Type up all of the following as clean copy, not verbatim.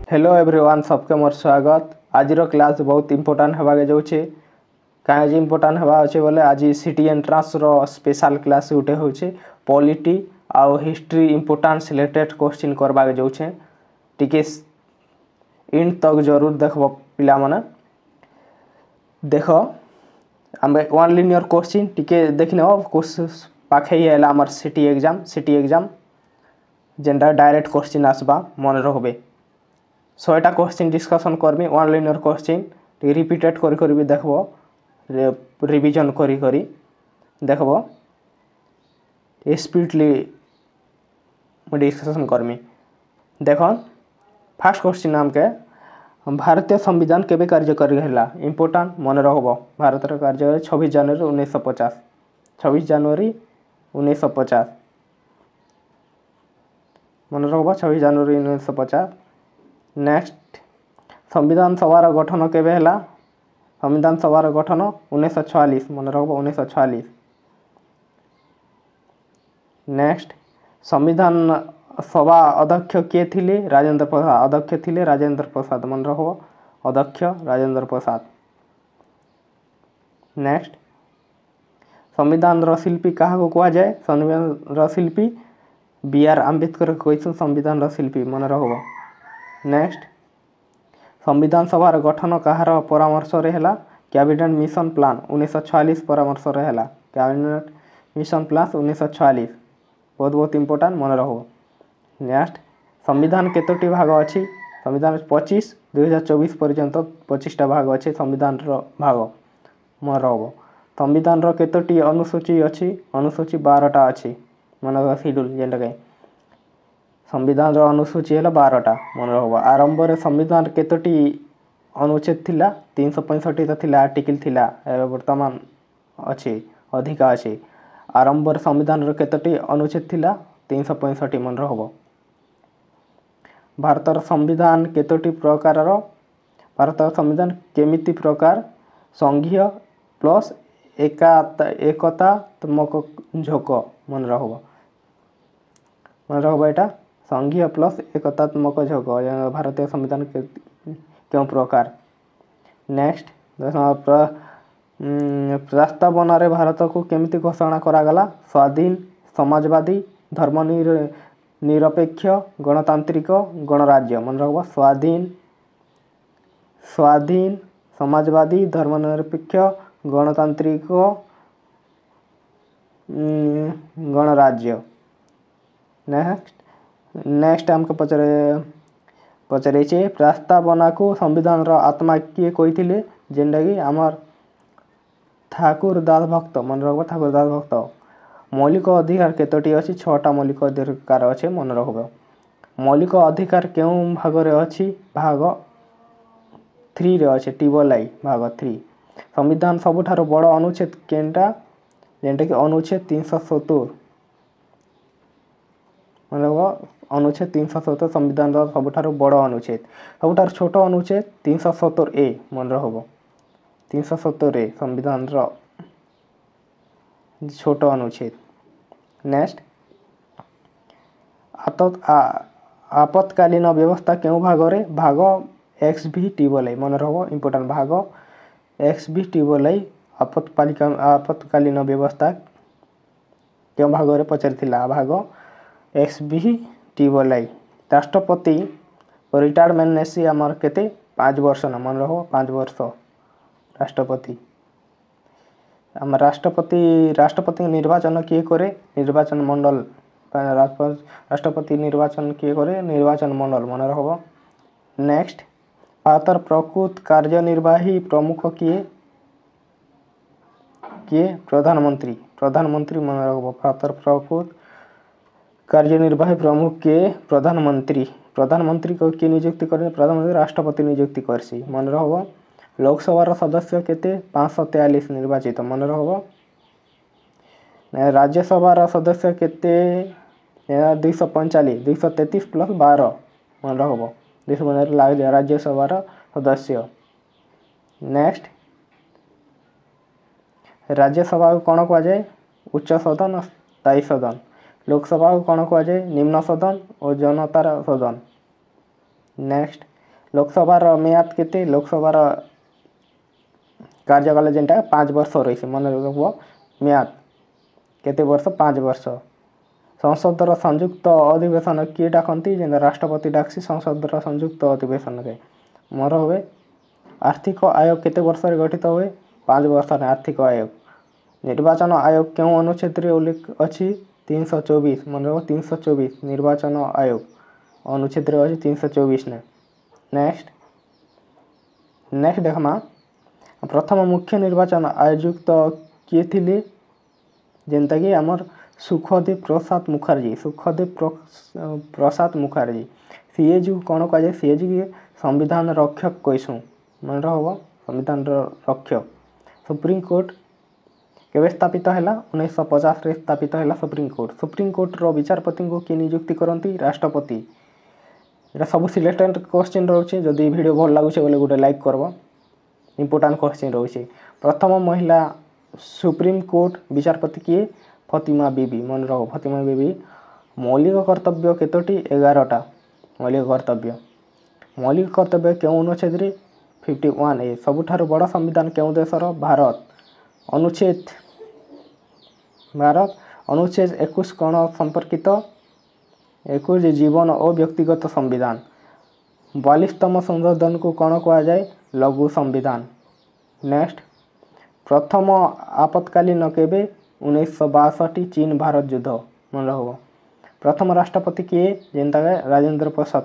Hello everyone सबके मोर स्वागत। आज क्लास बहुत इंपोर्टाट होगा जाऊे कहीं इंपोर्टाट होगा अच्छे बोले आज सिटी एंट्रांस स्पेशल क्लास गोटे हूँ पॉलिटी आउ हिस्ट्री इंपोर्टाट रिलेटेड क्वेश्चन करवा जाऊे टिके इंड तक जरूर देख पिला माने देख आम वन लिनियर क्वेश्चन टिके देखने पाखे ही है आमर सिटी एग्जाम जेनटा डायरेक्ट क्वेश्चन आसबा मन रखबे 100टा क्वेश्चन डिस्कशन करमी वन लाइनर क्वेश्चन रिपीटेड करी भी देखबो रिवीजन करी देखबो स्पीडली डिस्कशन करमी। देख फास्ट क्वेश्चन हमके भारतीय संविधान केबे कार्यकारी हैला इंपोर्टाट मन रखबो भारत कार्य 26 जनवरी 1950 26 जनवरी 1950 मन रखबो 26 जनवरी 1950। नेक्स्ट संविधान सभार गठन केबे हैला संविधान सभार गठन 1946 मन रखबो 1946। नेक्स्ट संविधान सभा अध्यक्ष किए थिले राजेंद्र प्रसाद अध्यक्ष थिले राजेंद्र प्रसाद मन रखबो अध्यक्ष राजेंद्र प्रसाद। नेक्स्ट संविधान शिल्पी क्या कह जाए संविधान शिल्पी बी.आर. आंबेडकर कहीसु संविधान शिल्पी मन रखबो। नेक्स्ट संविधान सभार गठन कहार परामर्श रे हैला कैबिनेट मिशन प्लान 1946 परामर्श रे हैला कैबिनेट मिशन प्लान 1946 बहुत इंपोर्टाट मन रखबो। नेक्स्ट संविधान केतोटी भाग अच्छी संविधान 25 2024 पर्यंत 25टा भाग अच्छे संविधान भाग मन रखबो। संविधान केतोटी अनुसूची अच्छी अनुसूची 12टा अच्छी मन शेड्यूल जेनटा कहीं संविधान अनुसूची है 12टा मन रखबो। आरंभ रे संविधान केतोटी अनुच्छेद थिला 365 तो थिला आर्टिकल थिला वर्तमान अच्छे अधिका अच्छे आरंभ रे संविधान केतोटी अनुच्छेद थिला 365 मन रखबो। भारतर संविधान केतोटी प्रकार भारतर संविधान केमिति प्रकार संघीय प्लस एकतात्मक झोक मन रखबो एटा संघीय प्लस एकतात्मक झोक भारतीय संविधान क्यों प्रकार। नेक्स्ट प्रस्तावना रे भारत को केमिति घोषणा करागला स्वाधीन समाजवादी धर्मनिरपेक्ष गणतांत्रिक गणराज्य मन रखबो स्वाधीन समाजवादी धर्मनिरपेक्ष गणतांत्रिक गणराज्य। नेक्स्ट हमको पचरे प्रस्तावना को संविधान आत्मा किए कही जेनटा कि आमर ठाकुर दास भक्त मन रखबो ठाकुर दास भक्त। मौलिक अधिकार केतोटी अच्छी 6टा मौलिक अधिकार अच्छे मन रखबो। मौलिक अधिकार क्यों भाग रे अच्छी भाग 3 रे अच्छे टीबल आई भाग 3। संविधान सबुठार बड़ अनुच्छेद केनटा जेनटा कि अनुच्छेद 370 मन रखबो अनुच्छेद 370 संविधान सबुठार बड़ अनुच्छेद सबुठार छोट अनुच्छेद 370A मन रखबो 370A संविधान छोट अनुच्छेद। नेक्स्ट आपातकालीन व्यवस्था क्यों भाग रे भाग XV टीबल आई मन रखबो इंपोर्टाट भाग XV टीबल आई आपातकालीन व्यवस्था क्यों भाग रे पचारिथिला भाग XV टीबल आई। राष्ट्रपति रिटायरमेंट नेसी आमर केते 5 वर्ष न मन रखबो 5 वर्ष राष्ट्रपति आम राष्ट्रपति निर्वाचन किए करे निर्वाचन मंडल राष्ट्रपति निर्वाचन किए करे निर्वाचन मंडल मन रखबो। नेक्स्ट भारतर प्रकृत कार्यनिर्वाही प्रमुख किए प्रधानमंत्री मन रखबो भारतर प्रकृत कार्यनिर्वाही प्रमुख के प्रधानमंत्री को किए नियुक्ति करे प्रधानमंत्री राष्ट्रपति नियुक्ति करसी मन रखबो। लोकसभा सदस्य केते 543 निर्वाचित मन रखबो। राज्यसभा सदस्य केते 245 233 प्लस 12 मन रखबो 245 राज्यसभा सदस्य। नेक्स्ट राज्यसभा को कौन कह जाए उच्च सदन स्थायी सदन लोकसभा को कौन कह जाए निम्न सदन और जनतार सदन। नेक्स्ट लोकसभार मेयाद केते लोकसभार कार्यकाल जेनटा 5 वर्ष रही मन रखब मेयाद केते वर्ष 5 वर्ष संसदर संयुक्त अधिवेशन किए डाकती जेन राष्ट्रपति डाकसी संसदर संयुक्त अधिवेशन के मोर हुए आर्थिक आयोग केते वर्ष गठित हुए 5 वर्ष आर्थिक आयोग निर्वाचन आयोग क्यों अनुच्छेद उल्लेख अच्छी 324 मन रख 324 निर्वाचन आयोग अनुच्छेद अच्छी 324 ने नेक्स्ट देखमा प्रथम मुख्य निर्वाचन आयुक्त किए थिले जेनता कि आमर सुखदेव प्रसाद मुखर्जी सीए जी कौन कह सीए जी संविधान रक्षक कैसु मन रखब संविधान रक्षक सुप्रीम कोर्ट केवे स्थापित है 1950 रे स्थापित है सुप्रीम कोर्ट रो विचारपति को किए नियुक्ति करती राष्ट्रपति एटा सब सिलेक्टेड क्वेश्चन रोचे जदि वीडियो भल लगुचे बोले गोटे लाइक करब इंपोर्टेंट क्वेश्चन रोचे प्रथम महिला सुप्रीम कोर्ट विचारपति किए फतिमा बीबी मन रख फतिमा बीबी मौलिक कर्तव्य केतोटी 11टा मौलिक कर्तव्य क्यों अनुच्छेद 51 ए सबुठारु बड़ संविधान क्यों देशर भारत अनुच्छेद 21 कौन संपर्कित 21 जीवन और व्यक्तिगत संविधान 42तम संशोधन को कौन कह जाए लघु संविधान नेक्स्ट प्रथम आपत्कालीन केबे 1962 चीन भारत युद्ध मन रखब प्रथम राष्ट्रपति किए जेनता राजेंद्र प्रसाद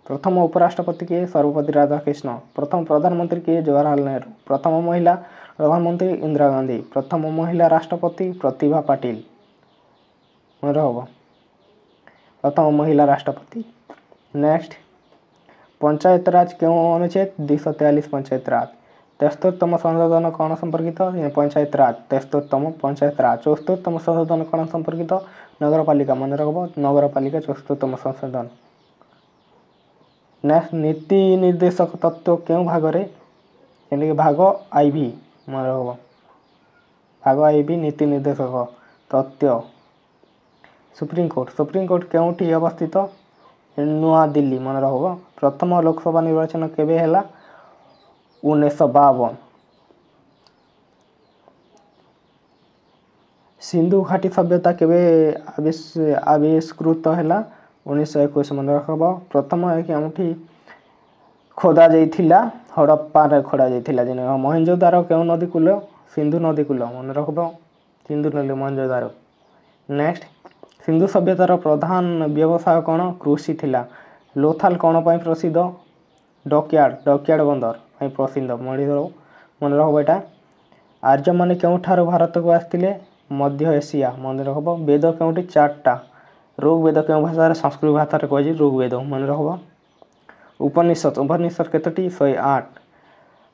प्रथम उपराष्ट्रपति किए सर्वपल्ली राधाकृष्ण प्रथम प्रधानमंत्री किए जवाहरलाल नेहरू प्रथम महिला प्रधानमंत्री इंदिरा गांधी प्रथम महिला राष्ट्रपति प्रतिभा पाटिल मन रखब प्रथम महिला राष्ट्रपति नेक्स्ट पंचायत राज क्यों अनुच्छेद 243 पंचायत राज 73तम संशोधन कौन संपर्कित पंचायत राज 73तम पंचायत राज 74तम संशोधन कौन संपर्कित नगरपालिका मन रखब नगरपालिका 74तम संशोधन नेक्स्ट नीति निर्देशक तत्व क्यों भागरे भाग आईवी मन रखब भाग आईवी नीति निर्देशक तत्व सुप्रीम कोर्ट क्योंठी अवस्थित नुआ दिल्ली मन रखब प्रथम लोकसभा निर्वाचन केबे हैला 1952 सिंधु घाटी सभ्यता केबे आविष्कृत हैला 1921 मन रखब प्रथम केउठी खोदा जाइथिला हड़प्पा रे खोदा जाइथिला जेने मोहेंजोदारो केउ नदी कूल सिंधु नदी कूल मन रखब सिंधु नदी मोहेंजोदारो नेक्स्ट सिंधु सभ्यतार प्रधान व्यवसाय कौन कृषि थिला लोथाल कौन पाई प्रसिद्ध डकयार्ड बंदर प्रसिद्ध मन रखब एटा आर्य माने केउठार भारत को आसथिले मध्य एशिया मन रखब वेद केउठी 4टा ऋग्वेद केउ भाषा संस्कृत भाषा कह ऋग्वेद मन रखब उपनिषद केतोटी 108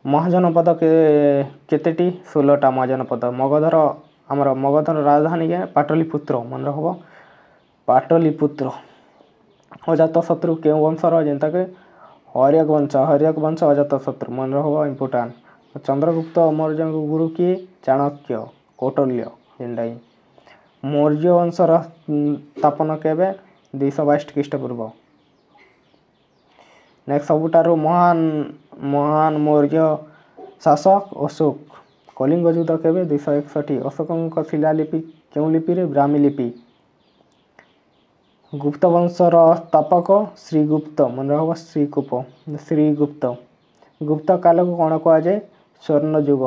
महाजनपद केतेटी 16टा महाजनपद मगधर आमर मगधर राजधानी के पाटलिपुत्र मन रखब पाटलिपुत्र अजातशत्रु केउ वंशर जेनता के हर्यक वंश अजातशत्रु मन रखब इंपोर्टेंट चंद्रगुप्त मौर्य गुरु किए चाणक्य कौटल्य जेनटा मौर्य वंशर स्थापन केबे 222 ख्रीष्टपूर्व नेक्स्ट सबुठारु महान मौर्य शासक अशोक कलिंग युद्ध केबे 261 अशोक शिलालिपि क्यों लिपि रे ब्राह्मी लिपि गुप्त वंशर स्थापक श्रीगुप्त मन रखब श्रीगुप्त गुप्त काल को कौन कह जाए स्वर्ण युग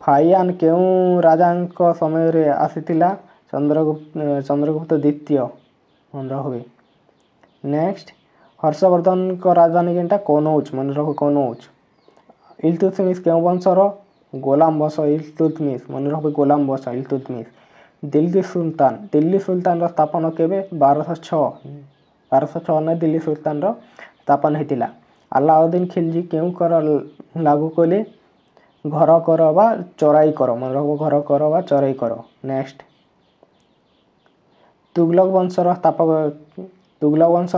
फाइयान केउ राजांक समय रे आसीथिला चंद्रगुप्त द्वितीय मन रखबे नेक्स्ट हर्षवर्धन को राजधानी केनटा कनौज मन रख कनौज इल्तुतमिश केउ वंशर गोलाम वंश इल्तुतमिश मन रखबे गोलाम वंश इल्तुतमिश दिल्ली सुल्तान स्थापन केबे 1206 ने दिल्ली सुल्तान स्थापन हेतिला अलाउद्दीन खिलजी केउ कर लागू कले घर कर बा चराई कर मन रखब घर कर बा चराई कर नेक्स्ट तुगलक वंशर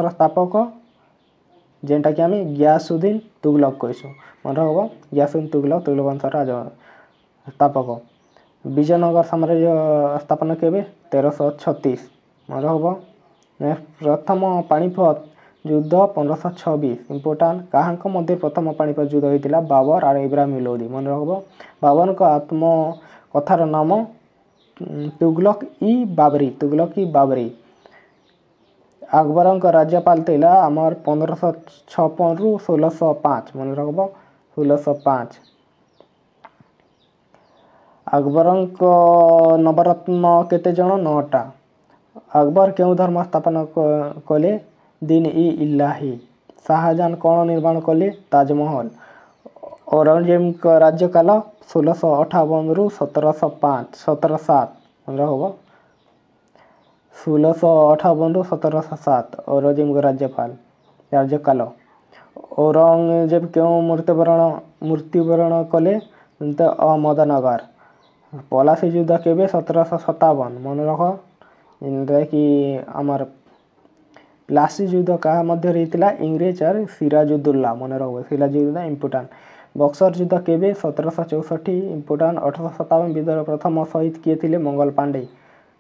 स्थापक जेनटा कि आम गियासुद्दीन तुगलक कहसु मन रखब गियासुद्दीन तुगलक वंशर स्थापक विजयनगर साम्राज्य स्थापन केबे 1336 मन रखब प्रथम पाणीपत ଯୁଦ୍ଧ 1526 ଇମ୍ପୋର୍ଟାଣ୍ଟ କାହାଙ୍କ ମଧ୍ୟରେ ପ୍ରଥମ ପାଣିପତ ଯୁଦ୍ଧ ହୋଇଥିଲା ବାବର ଆଉ ଇବ୍ରାହିମ ଲୋଧି ମନେ ରଖିବ। ବାବରଙ୍କ ଆତ୍ମକଥାର ନାମ ତୁଗଲକ-ଇ-ବାବରୀ। আকবরଙ୍କ ରାଜ୍ୟପାଳ ଥିଲା ଆମର 1556ରୁ 1605 ମନେ ରଖିବ 1605। আকবରଙ୍କ ନବରତ୍ନ କେତେ ଜଣ? 9ଟା। আকବର କେଉଁ ଧର୍ମ ସ୍ଥାପନ କଲେ? ଦିନ୍-ଇ-ଇଲାହି। ଶାହାଜାହାନ କ'ଣ ନିର୍ମାଣ କଲେ? ତାଜମହଲ। ଔରଙ୍ଗଜେବଙ୍କ ରାଜ୍ୟକାଳ 1658ରୁ 1707 ମନେ ରଖିବ 1658ରୁ 1707 ଔରଙ୍ଗଜେବଙ୍କ ରାଜ୍ୟକାଳ। ଔରଙ୍ଗଜେବ କେଉଁ ମୃତ୍ୟୁବରଣ କଲେ? ଅହମ୍ମଦନଗର। ପଲାସି ଯୁଦ୍ଧ କେବେ? 1757 ମନେ ରଖ। ଯେନ୍ଟାକି ଆମର ପ୍ଲାସି ଯୁଦ୍ଧ କାହା ମଧ୍ୟରେ ହେଇଥିଲା? ଇଂରେଜ ଆଉ ସିରାଜୁଦ୍ଦୌଲା ମନେ ରଖିବ ସିରାଜୁଦ୍ଦୌଲା ଇମ୍ପୋର୍ଟାଣ୍ଟ। ବକ୍ସର ଯୁଦ୍ଧ କେବେ? 1764 ଇମ୍ପୋର୍ଟାଣ୍ଟ। 1857 ବିଦ୍ରୋହର ପ୍ରଥମ ଶହୀଦ କିଏ ଥିଲେ? ମଙ୍ଗଲ ପାଣ୍ଡେ।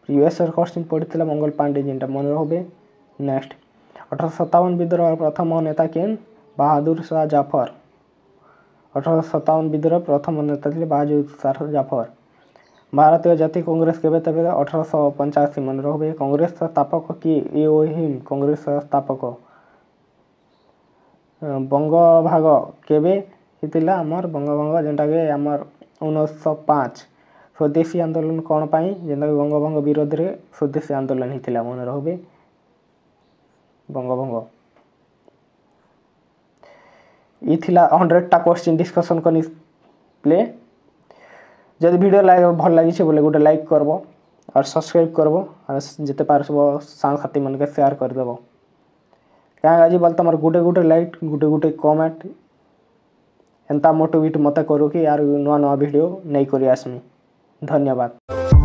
ପ୍ରିଭିୟସ୍ କ୍ୱେଶ୍ଚିନ୍ ପଡ଼ିଥିଲା ମଙ୍ଗଲ ପାଣ୍ଡେ ଯେନ୍ଟା ମନେ ରଖିବେ। ନେକ୍ସଟ 1857 ବିଦ୍ରୋହର ପ୍ରଥମ ନେତା କେନ୍? ବାହାଦୁର ଶାହ ଜାଫର। 1857 ବିଦ୍ରୋହର ପ୍ରଥମ ନେତା ଥିଲେ ବାହାଦୁର ଶାହ ଜାଫର। ଭାରତୀୟ ଜାତୀୟ କଂଗ୍ରେସ କେବେ? 1885 ମନେ ରଖିବେ। କଂଗ୍ରେସର ସ୍ଥାପକ କିଏ? ଏ.ଓ.ହିମ୍ କଂଗ୍ରେସର ସ୍ଥାପକ। ବଙ୍ଗଭାଗ କେବେ ହେଇଥିଲା? ଆମର ବଙ୍ଗଭାଗ ଯେନ୍ଟାକି ଆମର 1905। ସ୍ୱଦେଶୀ ଆନ୍ଦୋଳନ କ'ଣ ପାଇଁ? ଯେନ୍ଟାକି ବଙ୍ଗଭଙ୍ଗ ବିରୋଧରେ ସ୍ୱଦେଶୀ ଆନ୍ଦୋଳନ ହେଇଥିଲା ମନେ ରଖିବେ ବଙ୍ଗଭଙ୍ଗ। ଇ ଥିଲା 100ଟା କ୍ୱେଶ୍ଚିନ୍ ଡିସ୍କସନ୍ କରି ପ୍ଲେ। ଯଦି ଭିଡ଼ିଓ ଭଲ ଲାଗିছে ବୋଲେ ଗୋଟେ ଲାଇକ୍ করব আর সবসক্রাইব করব আর যেতে পারব সাংসাথী মানকে সেয়ার କରିଦେବ। କାଁ ଆଜି ବୋଲେ ତମର ଗୋଟେ ଲାଇକ୍ ଗୋଟେ କମେଣ୍ଟ ଏନ୍ତା ମୋଟିଭେଟ୍ ମତେ କରୁ କି ଆର ନୂଆ ଭିଡ଼ିଓ ନେଇ କରି ଆସମି। ଧନ୍ୟବାଦ।